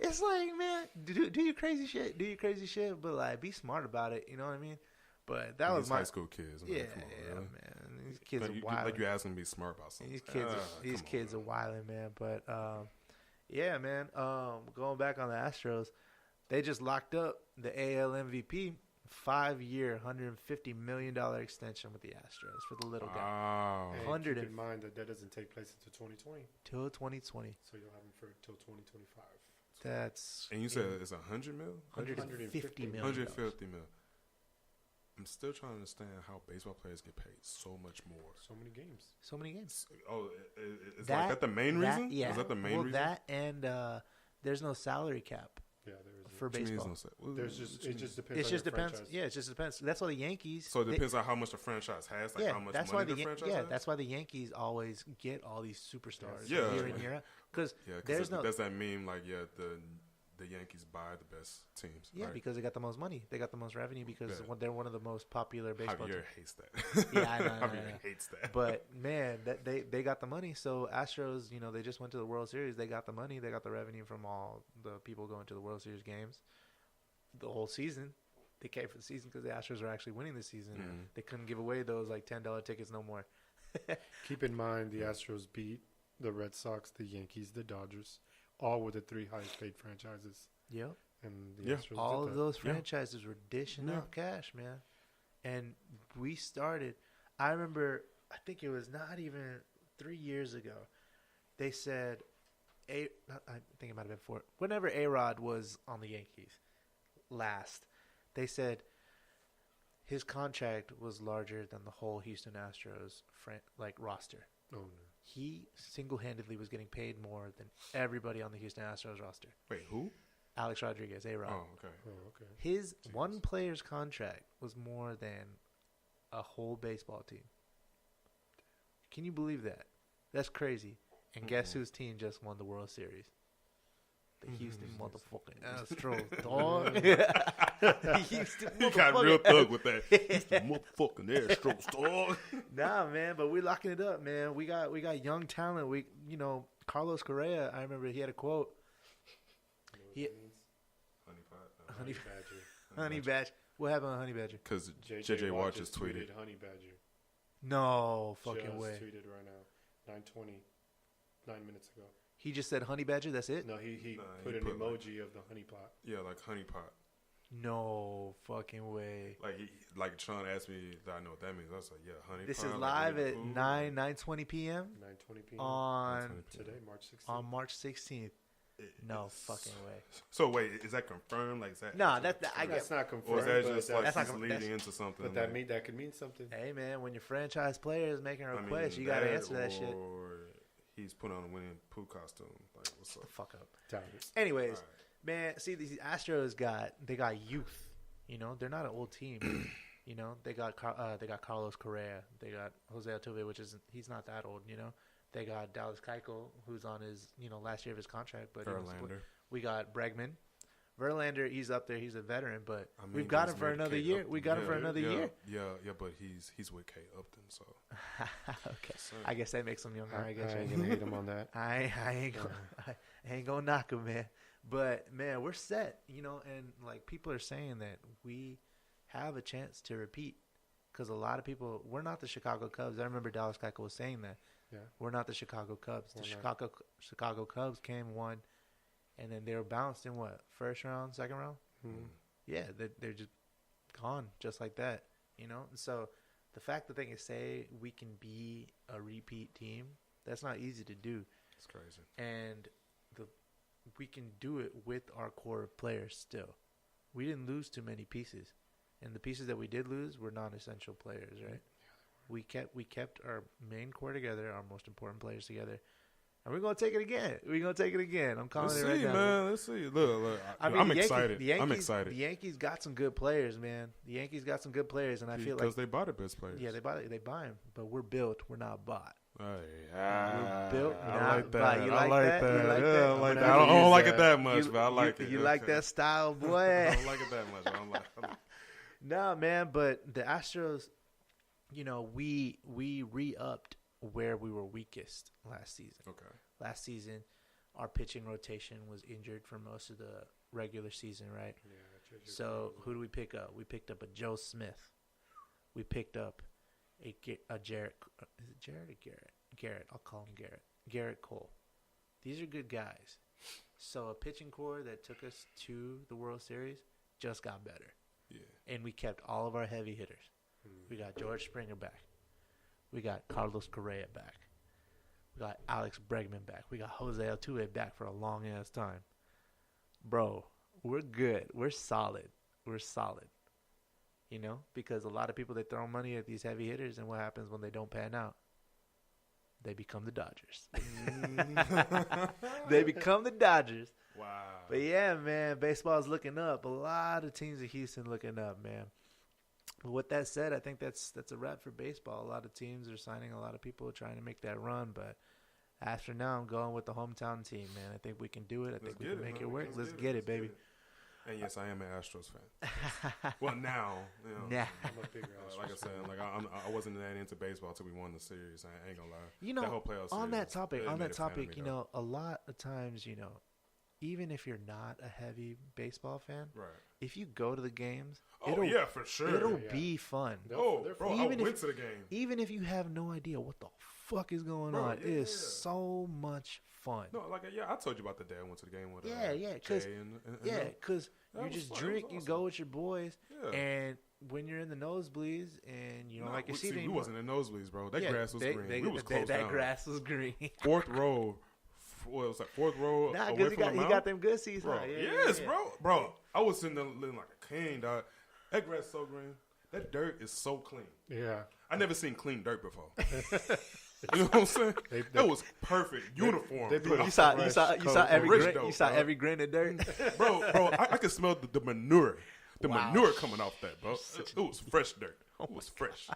It's like, man, do your crazy shit. Do your crazy shit, but like, be smart about it. You know what I mean? But that was my high school kids. Man. Yeah, Come on, yeah, really? man. These kids you, are wild. like you asking them to be smart about something. These kids are wilding, man. But yeah, man. Going back on the Astros, they just locked up the AL MVP, 5-year, $150 million extension with the Astros for the little guy. And keep in mind that doesn't take place until 2020. Till 2020. So you'll have him for till 2025. That's and you said it's $100 million? $150 million. $150 million. I'm still trying to understand how baseball players get paid so much more. So many games. Oh, is that the main reason? Yeah. Is that the main reason? That and there's no salary cap. Yeah, there is for baseball. It just depends. Franchise. Yeah, it just depends. That's why the Yankees. So it depends on how much the franchise has. Like how much money the franchise has? That's why the Yankees always get all these superstars year in year out. Because there's no. Does that mean like the Yankees buy the best teams? Yeah, right? Because they got the most money. They got the most revenue because they're one of the most popular baseball teams. Javier hates that. Yeah, I know. Javier hates that. But man, they got the money. So Astros, they just went to the World Series. They got the money. They got the revenue from all the people going to the World Series games. The whole season, they came for the season because the Astros are actually winning this season. Mm-hmm. They couldn't give away those like $10 tickets no more. Keep in mind the Astros beat the Red Sox, the Yankees, the Dodgers, all were the 3 highest paid franchises. Yep. And the Astros all of those franchises were dishing out cash, man. And we started, I remember, I think it was not even 3 years ago, they said, I think it might have been 4, whenever A-Rod was on the Yankees last, they said his contract was larger than the whole Houston Astros roster. Oh, no. He single-handedly was getting paid more than everybody on the Houston Astros roster. Wait, who? Alex Rodriguez, A-Rod. Oh, okay. His one player's contract was more than a whole baseball team. Can you believe that? That's crazy. And guess whose team just won the World Series? The Houston motherfucking Astros, dog. Houston he got real thug with that. Houston motherfucking Astros, dog. Nah, man, but we're locking it up, man. We got young talent. Carlos Correa, I remember he had a quote. Honey Badger. What happened on Honey Badger? Because JJ Watt just tweeted Honey Badger. No fucking way. Tweeted right now, 9:20, 9 minutes ago. He just said Honey Badger. That's it. No, he put an emoji of the honey pot. Yeah, like honey pot. No fucking way. Like Sean asked me, that I know what that means. I was like, yeah, honey pot. This is live at 9:20 p.m. 9:20 p.m. on today, March 16th. On March 16th. No fucking way. So wait, is that confirmed? Like, is that? No, I guess that's not confirmed. Or is that just like he's leading into something? But that could mean something. Hey man, when your franchise player is making a request, you gotta answer that shit. Or he's put on a Winnie the Pooh costume. Like, what's up? The fuck up. Anyways, man, see these Astros got youth. They're not an old team. They got Carlos Correa. They got Jose Altuve, he's not that old. They got Dallas Keuchel, who's on his, last year of his contract. But we got Bregman. Verlander, he's up there. He's a veteran, but we've got him for another year. We got him for another year. Yeah, but he's with Kate Upton, so. Okay. I guess that makes him younger. I guess I ain't gonna hate him on that. I ain't gonna knock him, man. But man, we're set. And like people are saying that we have a chance to repeat because a lot of people. We're not the Chicago Cubs. I remember Dallas Keuchel was saying that. Yeah. We're not the Chicago Cubs. The Chicago Cubs came, won, and then they were bounced in what? First round, second round? Mm-hmm. Yeah, they're just gone just like that, And so the fact that they can say we can be a repeat team, that's not easy to do. It's crazy. And we can do it with our core players still. We didn't lose too many pieces. And the pieces that we did lose were non-essential players, right? We kept our main core together, our most important players together, and we're gonna take it again. I'm calling it right now. Man. Let's see. Look. I'm excited. I'm excited. The Yankees got some good players, man. The Yankees got some good players, and I feel like because they bought the best players. Yeah, they buy them, but we're built. We're not bought. We're built, I like that. You like that? Yeah, I like that. I don't like it that much, but I like it. You like that style, boy? I don't like it that much. I'm like. Nah, man, but the Astros. We re-upped where we were weakest last season. Okay. Last season, Our pitching rotation was injured for most of the regular season, right? Yeah. So who do we pick up? We picked up a Joe Smith. We picked up a Jarrett. Is it Jarrett or Garrett? Garrett. I'll call him Garrett. Garrett Cole. These are good guys. So a pitching core that took us to the World Series just got better. Yeah. And we kept all of our heavy hitters. We got George Springer back. We got Carlos Correa back. We got Alex Bregman back. We got Jose Altuve back for a long ass time. Bro, we're good. We're solid. We're solid. You know, because a lot of people, they throw money at these heavy hitters, and what happens when they don't pan out? They become the Dodgers. They become the Dodgers. Wow. But yeah, man, baseball's looking up. A lot of teams in Houston looking up, man. But with that said, I think that's a wrap for baseball. A lot of teams are signing a lot of people trying to make that run. But after now, I'm going with the hometown team, man. I think we can do it. I think we can make it work. Let's get it, baby. And yes, I am an Astros fan. Well, now, you know, Nah. I'm a bigger Astros like I said, fan. like I wasn't that into baseball until we won the series. I ain't gonna lie. You know, that whole playoff on that series, topic, it made a fan of me, you though. know, a lot of times, you know, even if you're not a heavy baseball fan, Right. if you go to the games, Oh yeah, for sure. it'll Yeah. be fun. Oh, They're bro, even I if- went to the game. Even if you have no idea what the fuck is going Bro, on, it is yeah. so much fun. No, like yeah, I told you about the day I went to the game with. Yeah, 'cause- Jay and Yeah, because That you was just fun. It drink, was you awesome. go with your boys, yeah. and when you're in the nosebleeds and you don't like your see, seat we anymore, wasn't in nosebleeds, bro. That yeah, grass was green. We was close that down. grass was green. Fourth row. What was that? Fourth row Nah, away because from the he mound. got them good seats, Bro, huh? Yeah, yes, yeah. bro. I was sitting there living like a king, dog. That grass is so green. That dirt is so clean. Yeah. I never seen clean dirt before. You know what I'm saying? That was perfect, uniform, they bro. put- You saw every Rich grin. dope, You saw bro. every grin of dirt. bro. I could smell the manure, Wow. manure coming off that, bro. It was fresh dirt. It was fresh.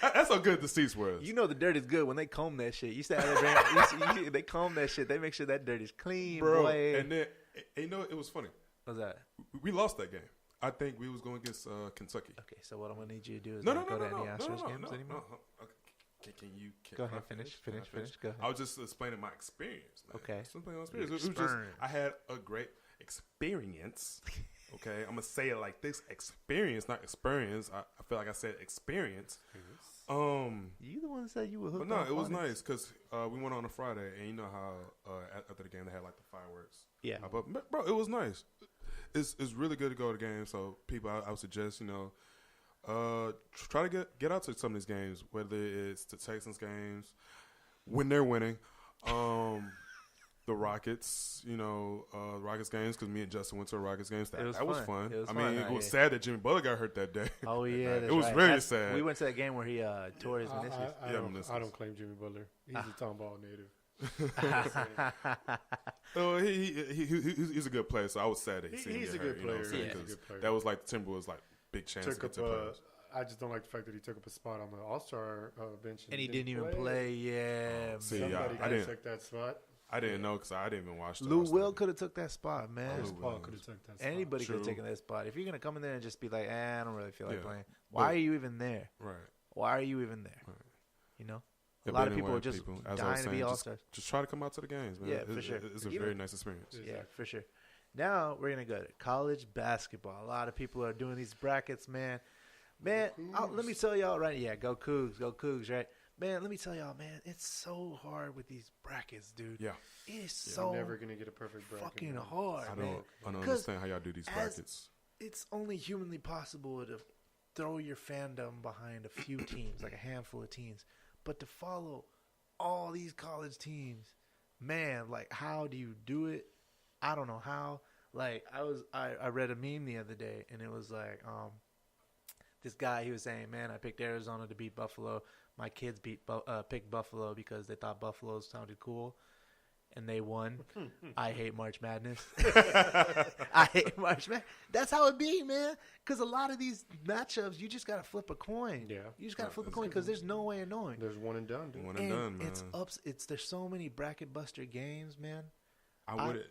That's how good the seats was. You know the dirt is good when they comb that shit. You said they comb that shit. They make sure that dirt is clean, bro. boy. And then you know it was funny. What's that? We lost that game. I think we was going against Kentucky. Okay, so what I'm gonna need you to do is No, not no, go no, to no, any no, Astros no, games no, anymore. no. Okay. Can you Go can I ahead, finish. Can I Go ahead. I was just explaining my experience, man. Okay. Just explaining my experience. Your It was just experience. I had a great experience. Okay, I'm gonna say it like this: experience, not experience. I feel like I said experience. You the one that said you were hooked But no, on it was phonics. nice because we went on a Friday, and you know how after the game they had like the fireworks. Yeah. But bro, it was nice. It's really good to go to games. So people, I would suggest try to get out to some of these games, whether it's the Texans games when they're winning, the Rockets, Rockets games because me and Justin went to a Rockets games. That was fun. It was I fun. mean, it was sad that Jimmy Butler got hurt that day. Oh yeah, It that's was right. very sad. We went to that game where he tore his I, meniscus. I, I, Yeah, don't, meniscus. I don't claim Jimmy Butler. He's a Tomball native. Oh, he's a good player. So I was sad that he He's get a hurt, good you know what I'm player. saying? He's a 'Cause good player. that was like the Timberwolves like big chance to Took get up to playoffs. I just don't like the fact that he took up a spot on the All-Star bench. And he didn't even play. Yeah, See, man. Somebody I could didn't- take that spot. I didn't know because I didn't even watch. The Lou All-Star Will game. could have took that spot, man. Lou Paul Will. could have taken that spot. Anybody could have True. taken that spot. If you're gonna come in there and just be like, I don't really feel like Yeah. playing. Why are you even there? Right. Why are you even there? Right. You know, Yeah, a lot but of people anyway, are just as I was dying to be saying, all just- stars. Just try to come out to the games, man. Yeah, for sure. It's a Even- very nice experience. Yeah, for sure. Now we're gonna go to college basketball. A lot of people are doing these brackets, man. Man, let me tell y'all right. Yeah, go Cougs, right? Man, let me tell y'all, man, it's so hard with these brackets, dude. Yeah. It's You're so never gonna get a perfect bracket. fucking man. hard, I man. don't 'Cause understand how y'all do these as- brackets. It's only humanly possible to throw your fandom behind a few teams, like a handful of teams, but to follow all these college teams, man, like how do you do it? I don't know how. Like I read a meme the other day, and it was like this guy, he was saying, man, I picked Arizona to beat Buffalo. My kids picked Buffalo because they thought Buffalo sounded cool, and they won. I hate March Madness. I hate March Madness. That's how it be, man. Because a lot of these matchups, you just got to flip a coin. Yeah. You just got to flip a coin because there's no way of knowing. There's one and done, dude. One and done, man. There's so many bracket buster games, man. I wouldn't.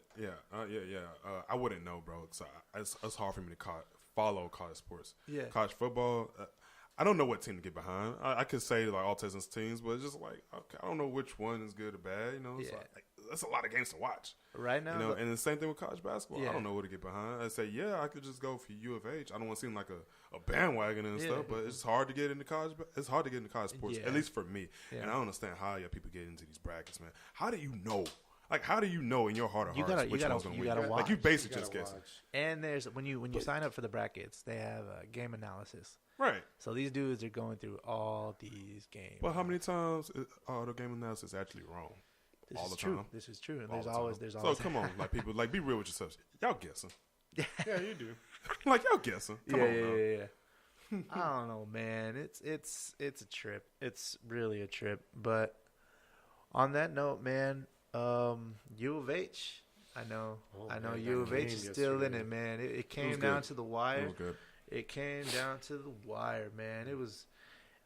I wouldn't know, bro. So it's hard for me to follow college sports. Yeah. College football. I don't know what team to get behind. I could say like all Texans teams, but it's just like okay, I don't know which one is good or bad. You know, it's like, that's a lot of games to watch right now. You know, and the same thing with college basketball. Yeah. I don't know who to get behind. I say, yeah, I could just go for U of H. I don't want to seem like a bandwagon and stuff, but it's hard to get into college. It's hard to get into college sports, at least for me. Yeah. And I don't understand how people get into these brackets, man. How do you know? Like, how do you know in your heart of hearts which one's going to win? Like, you basically just guessing. And there's when you sign up for the brackets, they have a game analysis. Right. So these dudes are going through all these games. Well, how many times are the game analysis actually wrong? All the time. This is true. And there's always. So come on, like people, like be real with yourselves. Y'all guessing? Yeah, you do. Like y'all guessing? Come on, yeah. I don't know, man. It's a trip. It's really a trip. But on that note, man, U of H. I know U of H is still in it, man. It came down to the wire. It was good. It came down to the wire, man. It was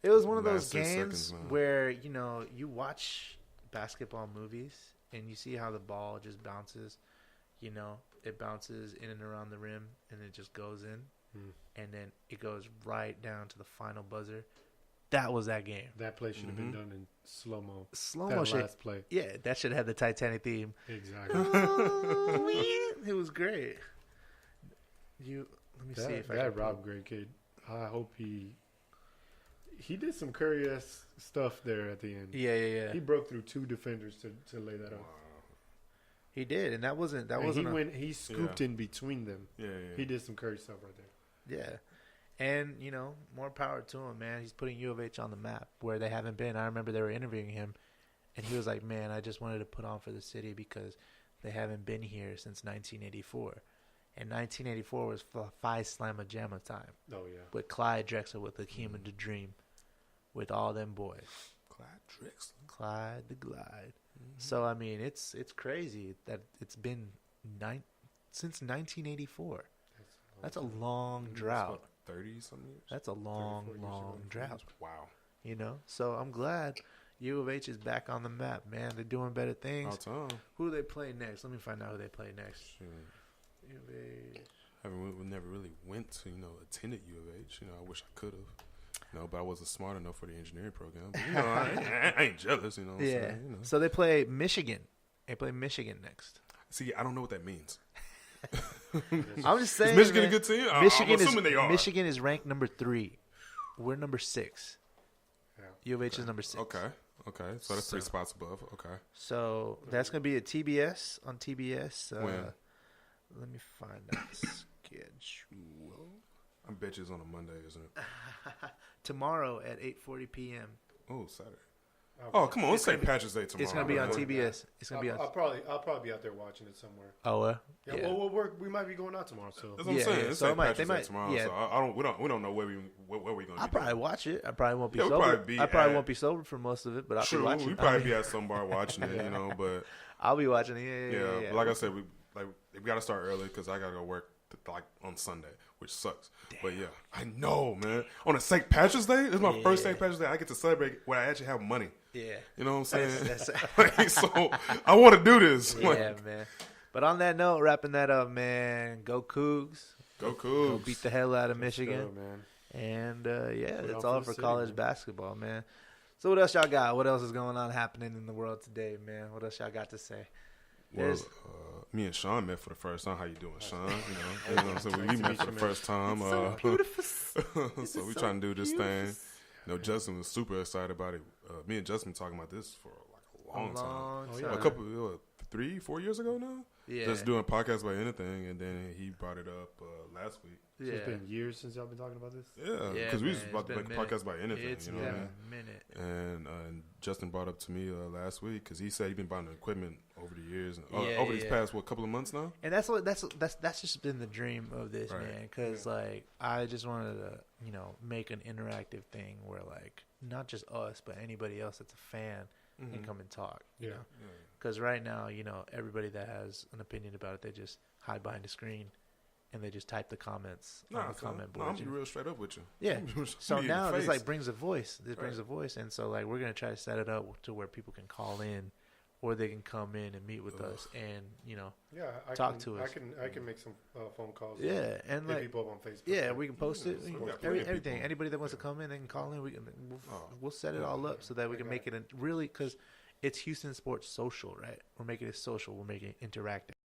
one of those games where you watch basketball movies and you see how the ball just bounces. It bounces in and around the rim and it just goes in, and then it goes right down to the final buzzer. That was that game. That play should have been done in slow mo. Slow motion. Last play. Yeah, that should have had the Titanic theme. Exactly. Oh, man. It was great. Let me see if I can. That Rob Gray kid, I hope he did some Curry-esque stuff there at the end. Yeah. He broke through two defenders to lay that up. He did, and that wasn't. He scooped in between them. Yeah. He did some Curry stuff right there. Yeah. And, more power to him, man. He's putting U of H on the map where they haven't been. I remember they were interviewing him, and he was like, man, I just wanted to put on for the city because they haven't been here since 1984. And 1984 was Phi Slamma Jamma time. Oh, yeah. With Clyde Drexler, with Hakeem and the Dream, with all them boys. Clyde the Glide. Mm-hmm. So, I mean, it's crazy that it's been since 1984. That's a long drought. 30-something years? That's a long drought. Wow. So I'm glad U of H is back on the map, man. They're doing better things. All time. Who do they play next? Let me find out who they play next. Sure. U of H. We never really went to, attended U of H. I wish I could have. But I wasn't smart enough for the engineering program. But, I ain't jealous, what I'm saying, So they play Michigan. They play Michigan next. See, I don't know what that means. I'm just saying. Is Michigan a good team? I'm assuming they are. Michigan is ranked number 3. We're number 6. Yeah. U of H is number 6. Okay. So that's 3 spots above. Okay. So that's going to be at TBS, on TBS. When? Let me find that schedule. I bet you it's on a Monday, isn't it? Tomorrow at 8:40 p.m. Oh, Saturday. Oh, come on. Let's say Patrick's Day tomorrow. It's going to be on TBS. It's going to be on. I'll probably be out there watching it somewhere. Oh, yeah. Well, we might be going out tomorrow. So that's what I'm saying. Yeah. It's Patrick's Day tomorrow. Yeah. So we don't know where we're going to be. I'll probably watch it. I probably won't be sober. I probably won't be sober for most of it, but I'll be watching it. We'll probably be at some bar watching it, but I'll be watching it. Yeah. But like I said, we got to start early because I got to go work on Sunday, which sucks. Damn. But yeah, I know, man. On a St. Patrick's Day, this is my first St. Patrick's Day. I get to celebrate when I actually have money. Yeah. You know what I'm saying? So I want to do this. Yeah, man. But on that note, wrapping that up, man. Go Cougs. Go Cougs. Go beat the hell out of Michigan. Go, man. And that's all for college basketball, man. So what else y'all got? What else is going on happening in the world today, man? What else y'all got to say? Well, me and Sean met for the first time. How you doing, Sean? So we met for the first time. It's so beautiful. So we trying to do this thing. Justin was super excited about it. Me and Justin been talking about this for a long time. Oh, yeah. A couple, 3-4 years ago now. Yeah. Just doing a podcast about anything, and then he brought it up last week. So it's been years since y'all been talking about this? Yeah, because we was about to make a podcast about anything. It's been a minute. And Justin brought up to me last week because he said he's been buying the equipment over the years, over these past couple of months now. And that's just been the dream of this, man. Because I just wanted to make an interactive thing where not just us but anybody else that's a fan can come and talk. You know, because right now everybody that has an opinion about it, they just hide behind a screen. And they just type the comments on the comment board. I'm gonna be real straight up with you. Yeah. So now this brings a voice. This brings a voice, and so we're gonna try to set it up to where people can call in or they can come in and meet with us and talk to us. I can make some phone calls. Yeah, and hit like people up on Facebook. yeah, we can post it. Everything. people. Anybody that wants to come in, they can call in. We'll set it all up so that we can make it really because it's Houston sports social, right? We're making it social. We're making it interactive.